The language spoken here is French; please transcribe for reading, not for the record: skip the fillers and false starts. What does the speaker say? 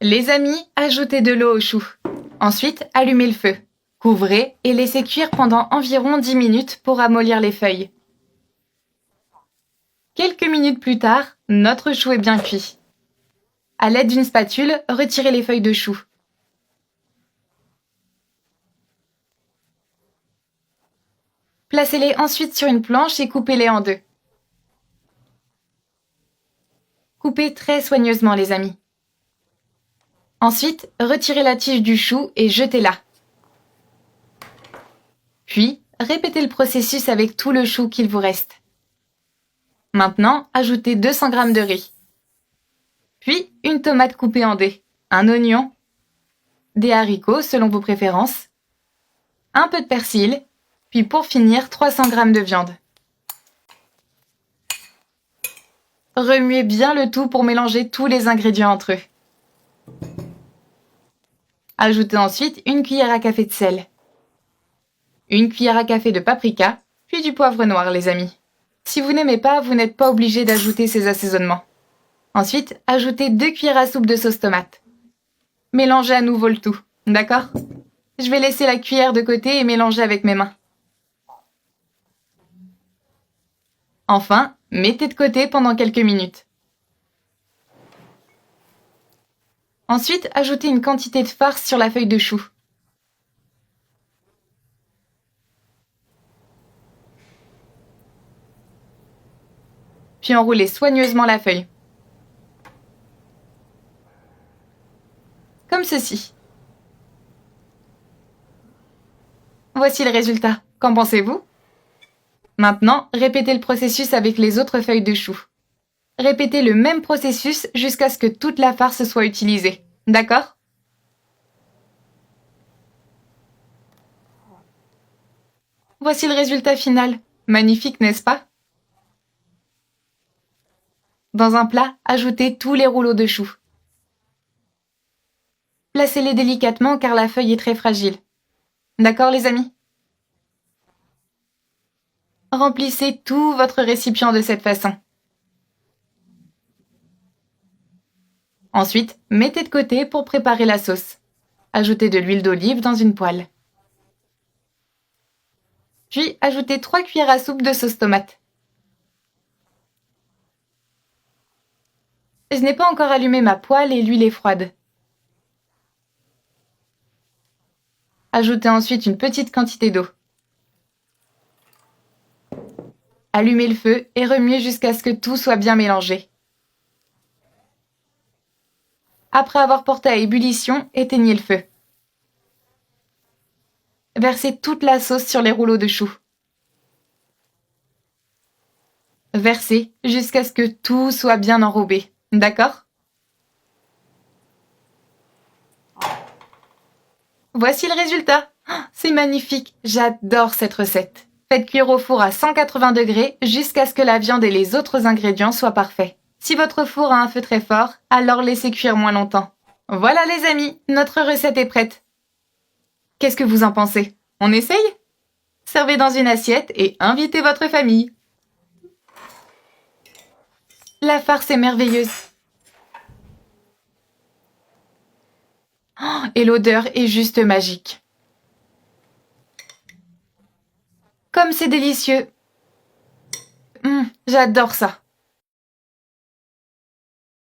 Les amis, ajoutez de l'eau au chou. Ensuite, allumez le feu. Couvrez et laissez cuire pendant environ 10 minutes pour ramollir les feuilles. Quelques minutes plus tard, notre chou est bien cuit. À l'aide d'une spatule, retirez les feuilles de chou. Placez-les ensuite sur une planche et coupez-les en deux. Coupez très soigneusement, les amis. Ensuite, retirez la tige du chou et jetez-la. Puis, répétez le processus avec tout le chou qu'il vous reste. Maintenant, ajoutez 200 g de riz. Puis, une tomate coupée en dés, un oignon, des haricots selon vos préférences, un peu de persil, puis pour finir, 300 g de viande. Remuez bien le tout pour mélanger tous les ingrédients entre eux. Ajoutez ensuite une cuillère à café de sel, une cuillère à café de paprika, puis du poivre noir, les amis. Si vous n'aimez pas, vous n'êtes pas obligé d'ajouter ces assaisonnements. Ensuite, ajoutez 2 cuillères à soupe de sauce tomate. Mélangez à nouveau le tout, d'accord? Je vais laisser la cuillère de côté et mélanger avec mes mains. Enfin, mettez de côté pendant quelques minutes. Ensuite, ajoutez une quantité de farce sur la feuille de chou. Puis enroulez soigneusement la feuille. Comme ceci. Voici le résultat. Qu'en pensez-vous? Maintenant, répétez le processus avec les autres feuilles de chou. Répétez le même processus jusqu'à ce que toute la farce soit utilisée. D'accord? Voici le résultat final. Magnifique, n'est-ce pas? Dans un plat, ajoutez tous les rouleaux de chou. Placez-les délicatement car la feuille est très fragile. D'accord, les amis? Remplissez tout votre récipient de cette façon. Ensuite, mettez de côté pour préparer la sauce. Ajoutez de l'huile d'olive dans une poêle. Puis, ajoutez 3 cuillères à soupe de sauce tomate. Je n'ai pas encore allumé ma poêle et l'huile est froide. Ajoutez ensuite une petite quantité d'eau. Allumez le feu et remuez jusqu'à ce que tout soit bien mélangé. Après avoir porté à ébullition, éteignez le feu. Versez toute la sauce sur les rouleaux de chou. Versez jusqu'à ce que tout soit bien enrobé. D'accord? Voici le résultat. C'est magnifique, j'adore cette recette. Faites cuire au four à 180 degrés jusqu'à ce que la viande et les autres ingrédients soient parfaits. Si votre four a un feu très fort, alors laissez cuire moins longtemps. Voilà les amis, notre recette est prête. Qu'est-ce que vous en pensez? On essaye? Servez dans une assiette et invitez votre famille. La farce est merveilleuse. Et l'odeur est juste magique. Comme c'est délicieux. J'adore ça.